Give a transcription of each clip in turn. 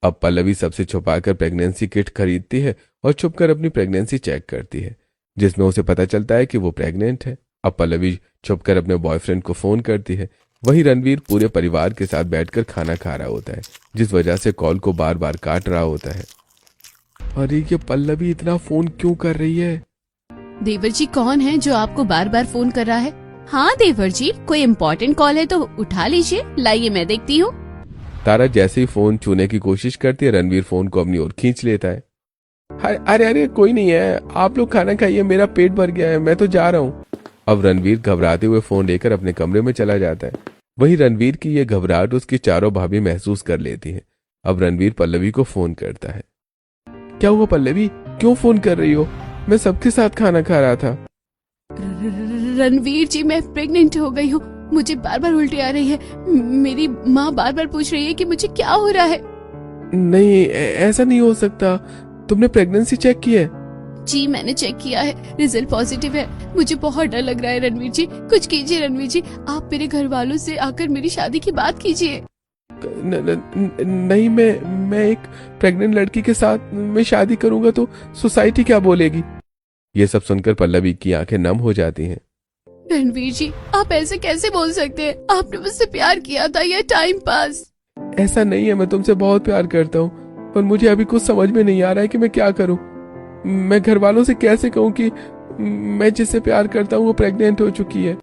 अब पल्लवी सबसे छुपाकर प्रेगनेंसी किट खरीदती है और छुपकर अपनी प्रेगनेंसी चेक करती है, जिसमें उसे पता चलता है कि वो प्रेग्नेंट है। अब पल्लवी छुपकर अपने बॉयफ्रेंड को फोन करती है। वहीं रणवीर पूरे परिवार के साथ बैठकर खाना खा रहा होता है, जिस वजह से कॉल को बार बार काट रहा होता है। अरे ये पल्लवी इतना फोन क्यों कर रही है? देवर जी कौन है जो आपको बार बार फोन कर रहा है? हाँ देवर जी, कोई इम्पोर्टेंट कॉल है तो उठा लीजिए, लाइए मैं देखती हूँ। तारा जैसे ही फोन छूने की कोशिश करती है, रणवीर फोन को अपनी ओर खींच लेता है। अरे अरे कोई नहीं है, आप लोग खाना खाइए, मेरा पेट भर गया है, मैं तो जा रहा हूँ। अब रणवीर घबराते हुए फोन लेकर अपने कमरे में चला जाता है। वहीं रणवीर की यह घबराहट उसकी चारों भाभी महसूस कर लेती है। अब रणवीर पल्लवी को फोन करता है। क्या हुआ पल्लवी, क्यों फोन कर रही हो? मैं सबके साथ खाना खा रहा था। रणवीर जी मैं प्रेग्नेंट हो गई हूँ, मुझे बार बार उल्टी आ रही है, मेरी माँ बार बार पूछ रही है कि मुझे क्या हो रहा है। नहीं ऐसा नहीं हो सकता, तुमने प्रेगनेंसी चेक की है? जी मैंने चेक किया है, रिजल्ट पॉजिटिव है। मुझे बहुत डर लग रहा है रणवीर जी, कुछ कीजिए रणवीर जी, आप मेरे घर वालों से आकर मेरी शादी की बात कीजिए। नहीं मैं एक प्रेग्नेंट लड़की के साथ मैं शादी करूंगा तो सोसाइटी क्या बोलेगी? ये सब सुनकर पल्लवी की आंखें नम हो जाती हैं। रणवीर जी आप ऐसे कैसे बोल सकते हैं, आपने मुझसे प्यार किया था, ये टाइम पास। ऐसा नहीं है, मैं तुमसे बहुत प्यार करता हूँ, पर मुझे अभी कुछ समझ में नहीं आ रहा है कि मैं क्या करूँ। मैं घर वालों से कैसे कहूँ कि मैं जिससे प्यार करता हूँ वो प्रेग्नेंट हो चुकी है।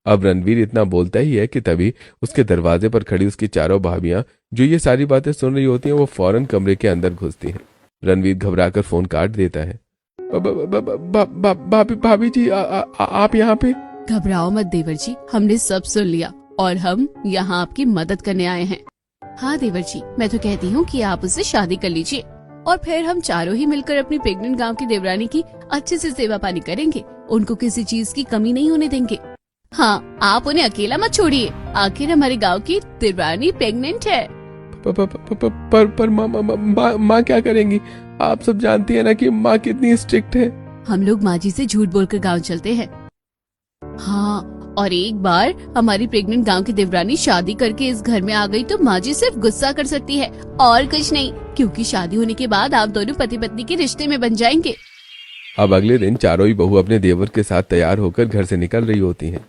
अब रणवीर इतना बोलता ही है कि तभी उसके दरवाजे पर खड़ी उसकी चारों भाभियां जो ये सारी बातें सुन रही होती हैं, वो फौरन कमरे के अंदर घुसती हैं। रणवीर घबराकर फोन काट देता है। भाभी जी आप यहाँ पे? घबराओ मत देवर जी, हमने सब सुन लिया और हम यहाँ आपकी मदद करने आए हैं। हाँ देवर जी, मैं तो कहती हूँ कि आप उससे शादी कर लीजिए और फिर हम चारों ही मिलकर अपनी प्रेग्नेंट गांव की देवरानी की अच्छे से सेवा पानी करेंगे, उनको किसी चीज की कमी नहीं होने देंगे। हाँ आप उन्हें अकेला मत छोड़िए, आखिर हमारे गांव की देवरानी प्रेग्नेंट है। पर माँ क्या करेंगी? आप सब जानती है ना कि माँ कितनी स्ट्रिक्ट है। हम लोग माँ जी से झूठ बोलकर गांव चलते हैं। हाँ और एक बार हमारी प्रेग्नेंट गांव की देवरानी शादी करके इस घर में आ गई तो माँ जी सिर्फ गुस्सा कर सकती है और कुछ नहीं, क्योंकि शादी होने के बाद आप दोनों पति पत्नी के रिश्ते में बन जाएंगे। अब अगले दिन चारों ही बहू अपने देवर के साथ तैयार होकर घर से निकल रही होती हैं।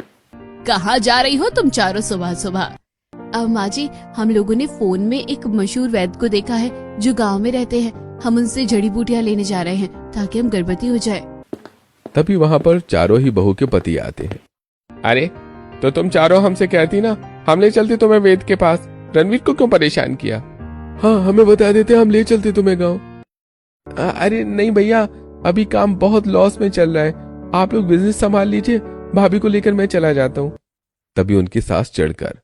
कहाँ जा रही हो तुम चारों सुबह सुबह? अब माँ जी हम लोगों ने फोन में एक मशहूर वैद्य को देखा है जो गाँव में रहते हैं, हम उनसे जड़ी बूटियाँ लेने जा रहे हैं ताकि हम गर्भवती हो जाए। तभी वहाँ पर चारों ही बहू के पति आते हैं। अरे तो तुम चारों हमसे कहती ना, हम ले चलते तुम्हें वेद के पास, रणवीर को क्यों परेशान किया? हाँ हमें बता देते, हम ले चलते तुम्हें गाँव। अरे नहीं भैया, अभी काम बहुत लॉस में चल रहा है, आप लोग बिजनेस संभाल लीजिए, भाभी को लेकर मैं चला जाता हूँ। तभी उनकी सास चढ़कर,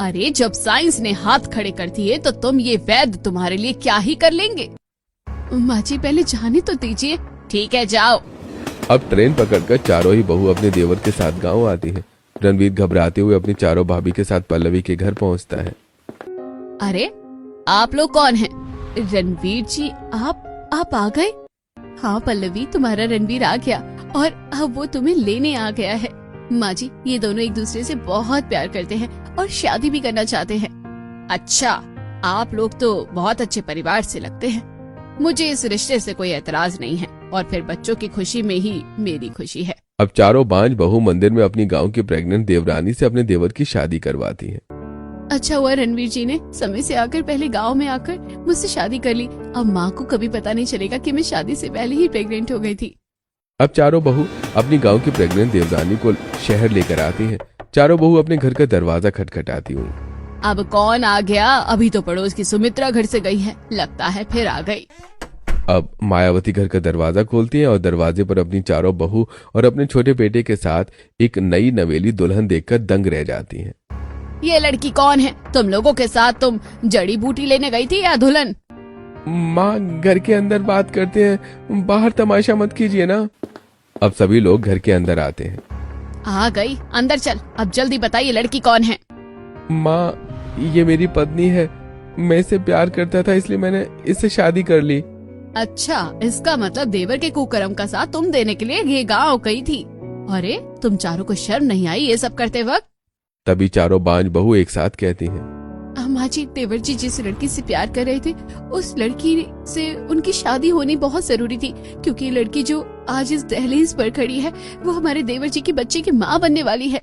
अरे जब साइंस ने हाथ खड़े कर दिए तो तुम ये वैद्य तुम्हारे लिए क्या ही कर लेंगे। माँ जी पहले जाने तो दीजिए। ठीक है जाओ। अब ट्रेन पकड़कर चारों ही बहू अपने देवर के साथ गांव आती है। रणवीर घबराते हुए अपनी चारों भाभी के साथ पल्लवी के घर पहुंचता है। अरे आप लोग कौन हैं? रणवीर जी आप आ गए? हाँ पल्लवी, तुम्हारा रणवीर आ गया और अब वो तुम्हें लेने आ गया है। माँ जी ये दोनों एक दूसरे से बहुत प्यार करते हैं और शादी भी करना चाहते हैं। अच्छा, आप लोग तो बहुत अच्छे परिवार से लगते हैं, मुझे इस रिश्ते से कोई एतराज नहीं है और फिर बच्चों की खुशी में ही मेरी खुशी है। अब चारों बांझ बहू मंदिर में अपनी गांव की प्रेग्नेंट देवरानी से अपने देवर की शादी करवाती हैं। अच्छा हुआ रणवीर जी ने समय से आकर पहले गांव में आकर मुझसे शादी कर ली, अब माँ को कभी पता नहीं चलेगा कि मैं शादी से पहले ही प्रेग्नेंट हो गई थी। अब चारों बहू अपनी गांव की प्रेग्नेंट देवरानी को शहर लेकर आती हैं। चारों बहू अपने घर का दरवाजा खटखटाती हुई। अब कौन आ गया? अभी तो पड़ोस की सुमित्रा घर से गई है, लगता है फिर आ गई। अब मायावती घर का दरवाजा खोलती है और दरवाजे पर अपनी चारों बहू और अपने छोटे बेटे के साथ एक नई नवेली दुल्हन देखकर दंग रह जाती हैं। ये लड़की कौन है? तुम लोगों के साथ तुम जड़ी बूटी लेने गई थी या दुल्हन? माँ घर के अंदर बात करते हैं, बाहर तमाशा मत कीजिए ना। अब सभी लोग घर के अंदर आते हैं। आ गई, अंदर चल, अब जल्दी बताइए लड़की कौन है? माँ ये मेरी पत्नी है, मैं इससे प्यार करता था इसलिए मैंने इससे शादी कर ली। अच्छा, इसका मतलब देवर के कुकर्म का साथ तुम देने के लिए ये गाँव गई थी। अरे तुम चारों को शर्म नहीं आई ये सब करते वक्त? तभी चारों बांझ बहू एक साथ कहती हैं, माँ जी, देवर जी जिस लड़की से प्यार कर रहे थे उस लड़की से उनकी शादी होनी बहुत जरूरी थी, क्योंकि ये लड़की जो आज इस दहलीज पर खड़ी है वो हमारे देवर जी की बच्चे की माँ बनने वाली है।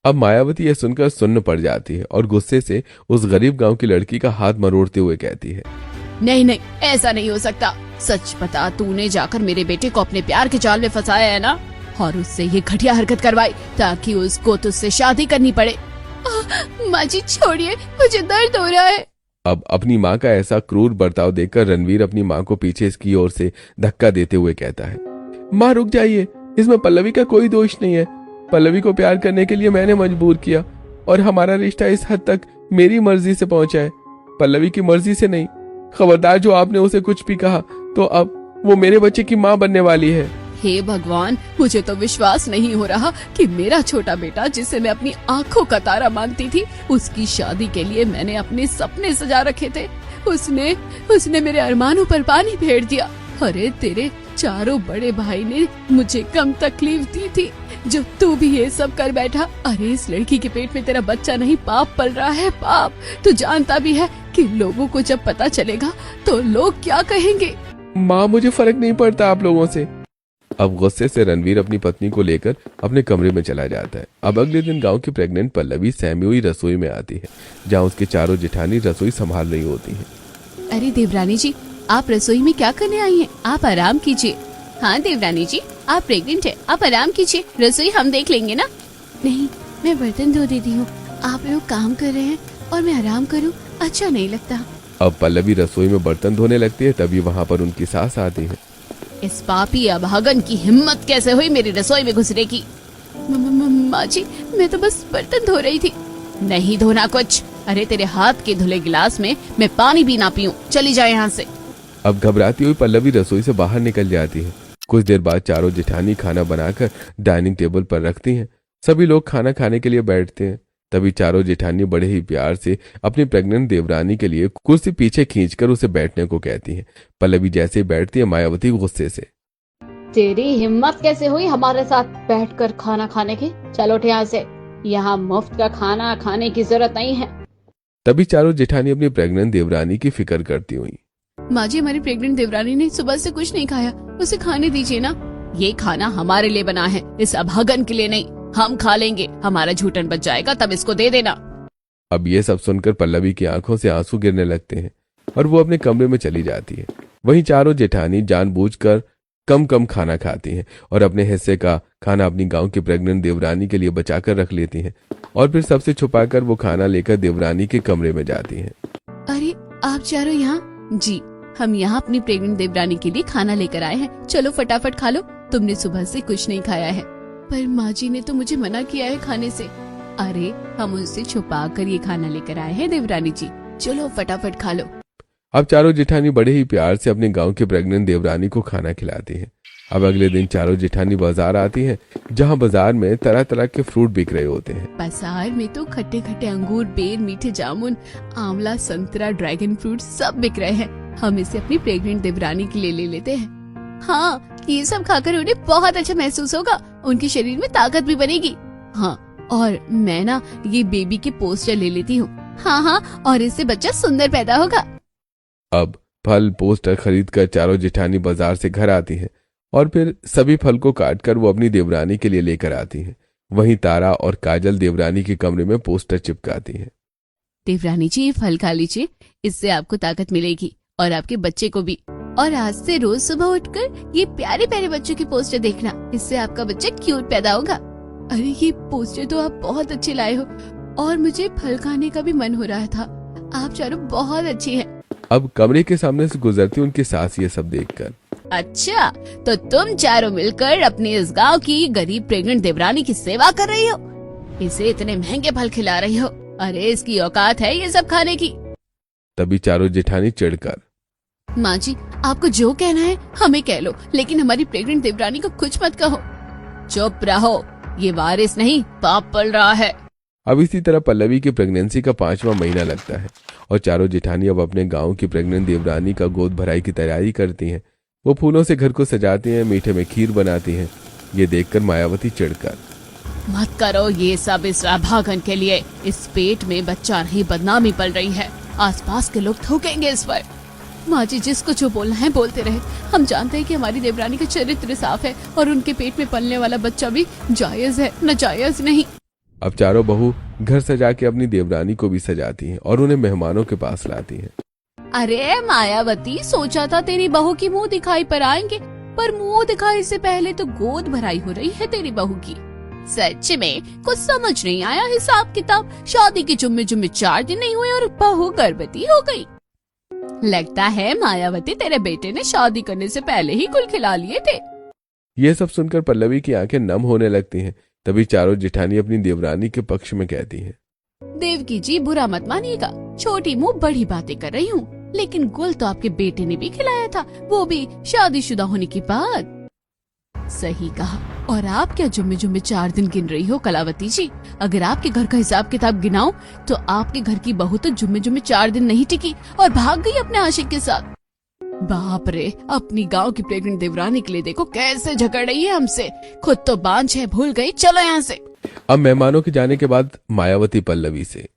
अब मायावती यह सुनकर सुन्न पड़ जाती है और गुस्से से उस गरीब गांव की लड़की का हाथ मरोड़ते हुए कहती है, नहीं नहीं, ऐसा नहीं हो सकता। सच बता, तूने जाकर मेरे बेटे को अपने प्यार के जाल में फंसाया है ना, और उससे ये घटिया हरकत करवाई ताकि उसको तुझसे शादी करनी पड़े। माँ जी छोड़िए, मुझे दर्द हो रहा है। अब अपनी माँ का ऐसा क्रूर बर्ताव देखकर रणवीर अपनी माँ को पीछे की ओर से धक्का देते हुए कहता है, माँ रुक जाइए, इसमें पल्लवी का कोई दोष नहीं है। पल्लवी को प्यार करने के लिए मैंने मजबूर किया और हमारा रिश्ता इस हद तक मेरी मर्जी से पहुंचा है, पल्लवी की मर्जी से नहीं। खबरदार, जो आपने उसे कुछ भी कहा तो अब वो मेरे बच्चे की माँ बनने वाली है। हे भगवान, मुझे तो विश्वास नहीं हो रहा कि मेरा छोटा बेटा, जिसे मैं अपनी आंखों का तारा मानती थी, उसकी शादी के लिए मैंने अपने सपने सजा रखे थे, उसने मेरे अरमानों पर पानी फेर दिया। अरे तेरे चारों बड़े भाई ने मुझे कम तकलीफ दी थी, जो तू भी ये सब कर बैठा। अरे इस लड़की के पेट में तेरा बच्चा नहीं, पाप पल रहा है, पाप। तू जानता भी है कि लोगों को जब पता चलेगा तो लोग क्या कहेंगे। माँ, मुझे फर्क नहीं पड़ता आप लोगों से। अब गुस्से से रणवीर अपनी पत्नी को लेकर अपने कमरे में चला जाता है। अब अगले दिन गांव की प्रेग्नेंट पल्लवी सहमी हुई रसोई में आती है, जहां उसके चारों जेठानी रसोई संभाल रही होती हैं। अरे देवरानी जी, आप रसोई में क्या करने आई हैं? आप आराम कीजिए। हाँ देवरानी जी, आप प्रेग्नेंट है, आप आराम कीजिए, रसोई हम देख लेंगे ना। नहीं, मैं बर्तन धो देती हूँ, आप लोग काम कर रहे हैं और मैं आराम करूँ, अच्छा नहीं लगता। अब पल्लवी रसोई में बर्तन धोने लगती है, तभी वहाँ पर उनकी सास आती है। इस पापी अभागन की हिम्मत कैसे हुई मेरी रसोई में घुसने की? माँ जी, मैं तो बस बर्तन धो रही थी। नहीं धोना कुछ। अरे तेरे हाथ के धुले गिलास में मैं पानी भी ना पीऊं, चली जाए यहाँ से। अब घबराती हुई पल्लवी रसोई से बाहर निकल जाती है। कुछ देर बाद चारों जेठानी खाना बनाकर डाइनिंग टेबल पर रखती हैं। सभी लोग खाना खाने के लिए बैठते हैं। तभी चारों जेठानी बड़े ही प्यार से अपनी प्रेग्नेंट देवरानी के लिए कुर्सी पीछे खींचकर उसे बैठने को कहती हैं। पल्लवी जैसे ही बैठती है, मायावती गुस्से से, तेरी हिम्मत कैसे हुई हमारे साथ बैठकर खाना खाने की? चलो उठ यहाँ से, यहाँ मुफ्त का खाना खाने की जरूरत नहीं है। तभी चारों जेठानी अपनी प्रेग्नेंट देवरानी की फिक्र करती हुई, माँ जी, हमारी प्रेग्नेंट देवरानी ने सुबह से कुछ नहीं खाया, उसे खाने दीजिए ना। ये खाना हमारे लिए बना है, इस अभागन के लिए नहीं। हम खा लेंगे, हमारा झूठन बच जाएगा, तब इसको दे देना। अब ये सब सुनकर पल्लवी की आंखों से आंसू गिरने लगते हैं और वो अपने कमरे में चली जाती है। वहीं चारों जेठानी जानबूझकर कम कम खाना खाती हैं और अपने हिस्से का खाना अपनी गांव की प्रेग्नेंट देवरानी के लिए बचाकर रख लेती हैं और फिर सबसे छुपाकर वो खाना लेकर देवरानी के कमरे में जाती हैं। अरे आप चारों यहाँ? जी, हम यहाँ अपनी प्रेग्नेंट देवरानी के लिए खाना लेकर आए हैं, चलो फटाफट खा लो। तुमने सुबह से कुछ नहीं खाया है। पर माँ जी ने तो मुझे मना किया है खाने से। अरे हम उससे छुपा कर ये खाना लेकर आए हैं देवरानी जी, चलो फटाफट खा लो। अब चारों जेठानी बड़े ही प्यार से अपने गांव की प्रेग्नेंट देवरानी को खाना खिलाती हैं। अब अगले दिन चारों जेठानी बाजार आती हैं, जहां बाजार में तरह तरह के फ्रूट बिक रहे होते हैं। बाजार में तो खट्टे खट्टे अंगूर, बेर, मीठे जामुन, आंवला, संतरा, ड्रैगन फ्रूट सब बिक रहे हैं। हम इसे अपनी प्रेग्नेंट देवरानी के लिए ले लेते हैं। हाँ, ये सब खाकर उन्हें बहुत अच्छा महसूस होगा, उनके शरीर में ताकत भी बनेगी। हाँ, और मैं ना ये बेबी के पोस्टर ले लेती हूँ। हाँ, और इससे बच्चा सुंदर पैदा होगा। अब फल पोस्टर खरीदकर चारों जेठानी बाजार से घर आती हैं और फिर सभी फल को काटकर वो अपनी देवरानी के लिए लेकर आती हैं। वहीं तारा और काजल देवरानी के कमरे में पोस्टर चिपकाती हैं। देवरानी जी, ये फल खा लीजिए, इससे आपको ताकत मिलेगी और आपके बच्चे को भी। और आज से रोज सुबह उठकर ये प्यारे प्यारे बच्चों की पोस्टर देखना, इससे आपका बच्चा क्यूट पैदा होगा। अरे ये पोस्टर तो आप बहुत अच्छे लाए हो और मुझे फल खाने का भी मन हो रहा था। आप चारों बहुत अच्छी हैं। अब कमरे के सामने से गुजरती उनकी सास ये सब देखकर, अच्छा, तो तुम चारों मिलकर अपनी इस गांव की गरीब प्रेग्नेंट देवरानी की सेवा कर रही हो, इसे इतने महंगे फल खिला रही हो। अरे इसकी औकात है ये सब खाने की। तभी चारों जेठानी चिढ़कर, माँ जी, आपको जो कहना है हमें कह लो, लेकिन हमारी प्रेग्नेंट देवरानी को कुछ मत कहो। चुप रहो, ये वारिस नहीं, पाप पल रहा है। अब इसी तरह पल्लवी की प्रेगनेंसी का 5वां महीना लगता है और चारों जेठानी अब अपने गांव की प्रेग्नेंट देवरानी का गोद भराई की तैयारी करती हैं। वो फूलों से घर को सजाती हैं, मीठे में खीर बनाती हैं। ये देखकर मायावती चिढ़कर, मत करो ये सब इस अभागन के लिए। इस पेट में बच्चा नहीं, बदनामी पल रही है। आसपास के लोग थूकेंगे इस पर। माँ जी जिसको जो बोलना है बोलते रहे। हम जानते हैं कि हमारी देवरानी का चरित्र साफ है और उनके पेट में पलने वाला बच्चा भी जायज है, नाजायज नहीं। अब चारों बहू घर सजा के अपनी देवरानी को भी सजाती हैं और उन्हें मेहमानों के पास लाती हैं। अरे मायावती, सोचा था तेरी बहू की मुंह दिखाई पर आएंगे, पर मुंह दिखाई से पहले तो गोद भराई हो रही है तेरी बहू की। सच में कुछ समझ नहीं आया हिसाब किताब। शादी के जुम्मे 4 दिन नहीं हुए और बहू गर्भवती हो गई। लगता है मायावती तेरे बेटे ने शादी करने से पहले ही कुल खिला लिए थे। ये सब सुनकर पल्लवी की आंखें नम होने लगती हैं। तभी चारों जेठानी अपनी देवरानी के पक्ष में कहती हैं। देवकी जी बुरा मत मानिएगा, छोटी मुंह बड़ी बातें कर रही हूँ, लेकिन गुल तो आपके बेटे ने भी खिलाया था, वो भी शादीशुदा होने के बाद। सही कहा। और आप क्या जुम्मे 4 दिन गिन रही हो कलावती जी? अगर आपके घर का हिसाब किताब गिनाओ तो आपके घर की बहू तो जुम्मे 4 दिन नहीं टिकी और भाग गई अपने आशिक के साथ। बाप रे, अपनी गांव की प्रेग्नेंट देवरानी के लिए देखो कैसे झगड़ रही है हमसे। खुद तो बांझ है, भूल गई, चलो यहाँ से। अब मेहमानों के जाने के बाद मायावती पल्लवी से।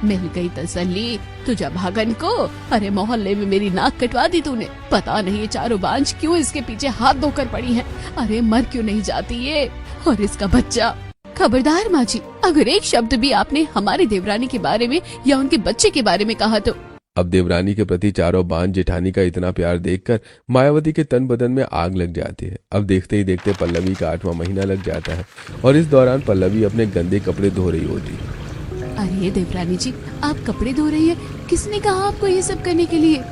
मिल गई तसल्ली तुझा भागन को। अरे मोहल्ले में मेरी नाक कटवा दी तूने। पता नहीं ये चारों बांझ क्यों इसके पीछे हाथ धोकर पड़ी हैं। अरे मर क्यों नहीं जाती ये, और इसका बच्चा। खबरदार माँ जी, अगर एक शब्द भी आपने हमारी देवरानी के बारे में या उनके बच्चे के बारे में कहा तो। अब देवरानी के प्रति चारों बांझ जेठानी का इतना प्यार देखकर मायावती के तन बदन में आग लग जाती है। अब देखते ही देखते पल्लवी का 8वां महीना लग जाता है और इस दौरान पल्लवी अपने गंदे कपड़े धो रही होती है। अरे देवरानी जी, आप कपड़े धो रही है? किसने कहा आपको ये सब करने के लिए?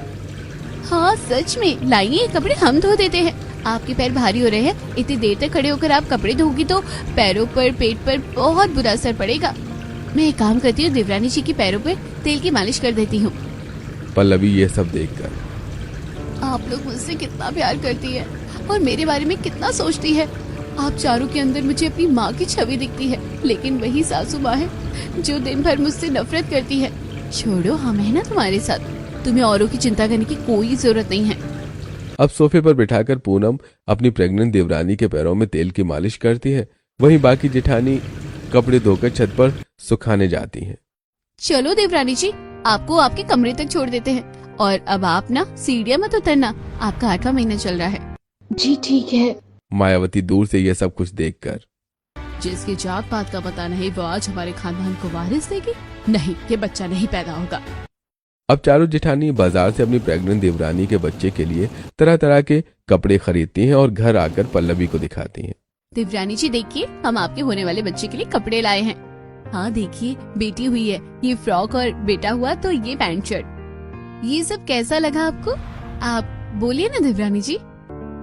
हाँ सच में, लाइए ये कपड़े हम धो देते हैं। आपके पैर भारी हो रहे हैं, इतनी देर तक खड़े होकर आप कपड़े धोगी तो पैरों पर, पेट पर बहुत बुरा असर पड़ेगा। मैं एक काम करती हूँ, देवरानी जी के पैरों पर तेल की मालिश कर देती हूँ। पल्लवी ये सब देखकर। आप लोग मुझसे कितना प्यार करती है और मेरे बारे में कितना सोचती है। आप चारों के अंदर मुझे अपनी माँ की छवि दिखती है, लेकिन वही सासू माँ है जो दिन भर मुझसे नफरत करती है। छोड़ो, हम है ना तुम्हारे साथ, तुम्हें औरों की चिंता करने की कोई जरूरत नहीं है। अब सोफे पर बिठाकर पूनम अपनी प्रेग्नेंट देवरानी के पैरों में तेल की मालिश करती है। वहीं बाकी जेठानी कपड़े धोकर छत पर सुखाने जाती हैं। चलो देवरानी जी, आपको आपके कमरे तक छोड़ देते हैं, और अब आप ना सीढ़ियाँ मत उतरना, आपका 8वां महीना चल रहा है। जी ठीक है। मायावती दूर से यह सब कुछ देखकर। जिसकी जात पात का पता नहीं वो आज हमारे खानदान को वारिस देगी? नहीं, ये बच्चा नहीं पैदा होगा। अब चारों जेठानी बाजार से अपनी प्रेग्नेंट देवरानी के बच्चे के लिए तरह तरह के कपड़े खरीदती हैं और घर आकर पल्लवी को दिखाती हैं। देवरानी जी देखिए, हम आपके होने वाले बच्चे के लिए कपड़े लाए हैं। हाँ देखिए, बेटी हुई है ये फ्रॉक और बेटा हुआ तो ये पैंट शर्ट। ये सब कैसा लगा आपको? आप बोलिए ना देवरानी जी।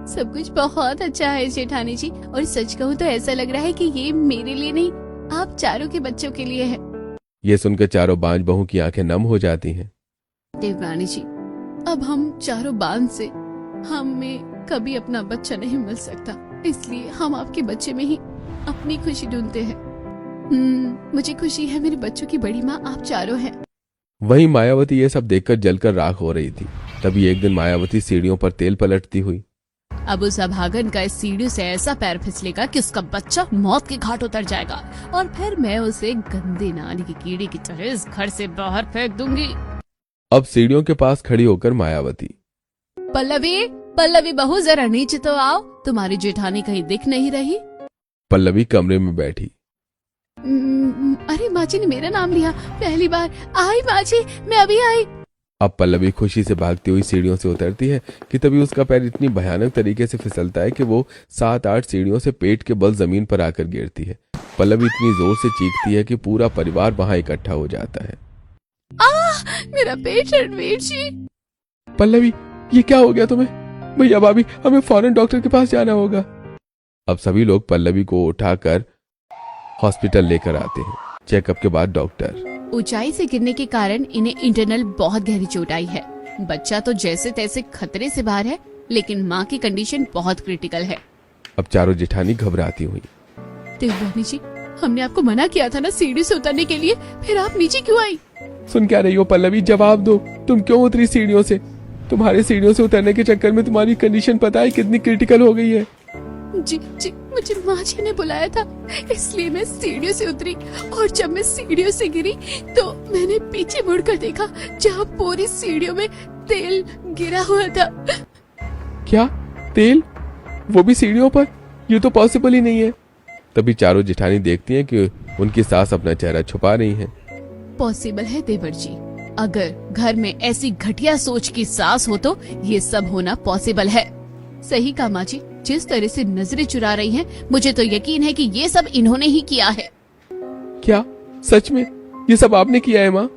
सब कुछ बहुत अच्छा है जेठानी जी, और सच कहूँ तो ऐसा लग रहा है कि ये मेरे लिए नहीं, आप चारों के बच्चों के लिए है। ये सुनकर चारों बांझ बहू की आंखें नम हो जाती हैं। देवरानी जी, अब हम चारों बांझ से हमें कभी अपना बच्चा नहीं मिल सकता, इसलिए हम आपके बच्चे में ही अपनी खुशी ढूंढते हैं। मुझे खुशी है मेरे बच्चों की बड़ी माँ आप चारों हैं। वहीं मायावती ये सब देखकर जलकर राख हो रही थी। तभी एक दिन मायावती सीढ़ियों पर तेल पलटती हुई। अब उस अभागन का इस सीढ़ी से ऐसा पैर फिसलेगा कि उसका बच्चा मौत के घाट उतर जाएगा, और फिर मैं उसे गंदे नाली की कीड़े की तरह इस घर से बाहर फेंक दूंगी। अब सीढ़ियों के पास खड़ी होकर मायावती। पल्लवी, पल्लवी बहू जरा नीचे तो आओ, तुम्हारी जेठानी कहीं दिख नहीं रही। पल्लवी कमरे में बैठी। अरे माँ जी ने मेरा नाम लिया, पहली बार। आई माँ जी, मैं अभी आई। अब पल्लवी खुशी से भागती हुई सीढ़ियों से उतरती है कि तभी उसका पैर इतनी भयानक तरीके से फिसलता है कि वो 7-8 सीढ़ियों से पेट के बल जमीन पर आकर गिरती है। पल्लवी इतनी जोर से चीखती है कि पूरा परिवार वहां इकट्ठा हो जाता है। मेरा पेट, रणवीर जी। पल्लवी, ये क्या हो गया तुम्हें? भैया भाभी, हमें फौरन डॉक्टर के पास जाना होगा। अब सभी लोग पल्लवी को उठाकर हॉस्पिटल लेकर आते हैं। चेकअप के बाद डॉक्टर। ऊंचाई से गिरने के कारण इन्हें इंटरनल बहुत गहरी चोट आई है। बच्चा तो जैसे तैसे खतरे से बाहर है, लेकिन माँ की कंडीशन बहुत क्रिटिकल है। अब चारों जेठानी घबराती हुई। देवरानी जी, हमने आपको मना किया था ना सीढ़ी से उतरने के लिए, फिर आप नीचे क्यों आई? सुन क्या रही हो पल्लवी, जवाब दो, तुम क्यों उतरी सीढ़ियों से? तुम्हारे सीढ़ियों से उतरने के चक्कर में तुम्हारी कंडीशन पता है कितनी क्रिटिकल हो गई है। जी, मुझे माँ जी ने बुलाया था, इसलिए मैं सीढ़ियों से उतरी और जब मैं सीढ़ियों से गिरी तो मैंने पीछे मुड़कर देखा जहाँ पूरी सीढ़ियों में तेल गिरा हुआ था। क्या? तेल? वो भी सीढ़ियों पर? ये तो पॉसिबल ही नहीं है। तभी चारों जेठानी देखती हैं कि उनकी सास अपना चेहरा छुपा रही हैं। पॉसिबल है देवर जी, अगर घर में ऐसी घटिया सोच की सास हो तो ये सब होना पॉसिबल है। सही कहा माँ जी, जिस तरह से नजरें चुरा रही हैं, मुझे तो यकीन है कि ये सब इन्होंने ही किया है। क्या? सच में ये सब आपने किया है माँ?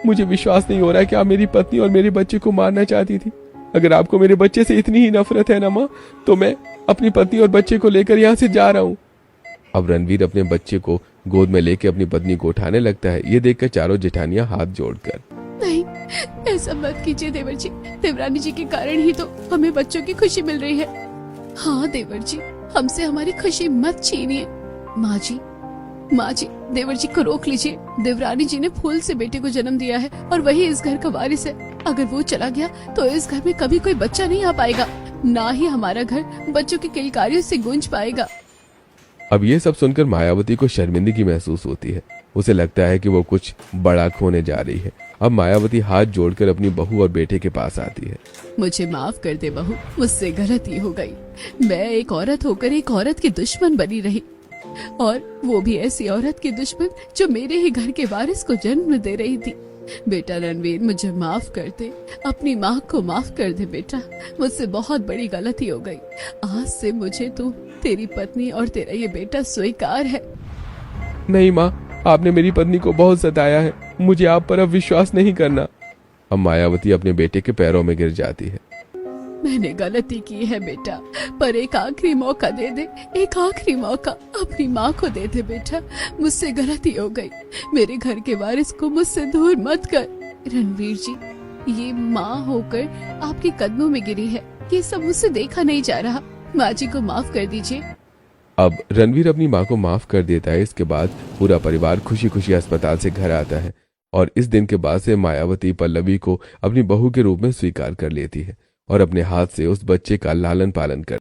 मुझे विश्वास नहीं हो रहा है कि आप मेरी पत्नी और मेरे बच्चे को मारना चाहती थी। अगर आपको मेरे बच्चे से इतनी ही नफरत है ना माँ, तो मैं अपनी पत्नी और बच्चे को लेकर यहाँ से जा रहा हूँ। अब रणवीर अपने बच्चे को गोद में लेकर अपनी पत्नी को उठाने लगता है। ये देखकर चारों जेठानियां हाथ जोड़कर, नहीं, ऐसा मत कीजिए देवर जी, देवरानी जी के कारण ही तो हमें बच्चों की खुशी मिल रही है। हाँ देवर जी, हमसे हमारी खुशी मत छीनिए। माँ जी, देवर जी को रोक लीजिए। देवरानी जी ने फूल से बेटे को जन्म दिया है और वही इस घर का वारिस है। अगर वो चला गया तो इस घर में कभी कोई बच्चा नहीं आ पाएगा, ना ही हमारा घर बच्चों की किलकारियों से गूंज पाएगा। अब ये सब सुनकर मायावती को शर्मिंदगी महसूस होती है। उसे लगता है कि वो कुछ बड़ा खोने जा रही है। अब मायावती हाथ जोड़कर अपनी बहू और बेटे के पास आती है। मुझे माफ कर दे बहू, मुझसे गलती हो गई। मैं एक औरत होकर एक औरत की दुश्मन बनी रही, और वो भी ऐसी औरत की दुश्मन जो मेरे ही घर के वारिस को जन्म दे रही थी। बेटा रणवीर, मुझे माफ कर दे, अपनी माँ को माफ कर दे बेटा, मुझसे बहुत बड़ी गलती हो गई। आज से मुझे तू, तेरी पत्नी और तेरा ये बेटा स्वीकार है। नहीं माँ, आपने मेरी पत्नी को बहुत सताया है, मुझे आप पर अब विश्वास नहीं करना। अब मायावती अपने बेटे के पैरों में गिर जाती है। मैंने गलती की है बेटा, पर एक आखिरी मौका दे दे, एक आखिरी मौका अपनी माँ को दे दे बेटा, मुझसे गलती हो गई। मेरे घर के वारिस को मुझसे दूर मत कर। रणवीर जी, ये माँ होकर आपके कदमों में गिरी है, ये सब मुझसे देखा नहीं जा रहा। माँ जी को माफ कर दीजिए। अब रणवीर अपनी माँ को माफ कर देता है। इसके बाद पूरा परिवार खुशी खुशी अस्पताल से घर आता है और इस दिन के बाद से मायावती पल्लवी को अपनी बहू के रूप में स्वीकार कर लेती है और अपने हाथ से उस बच्चे का लालन पालन कर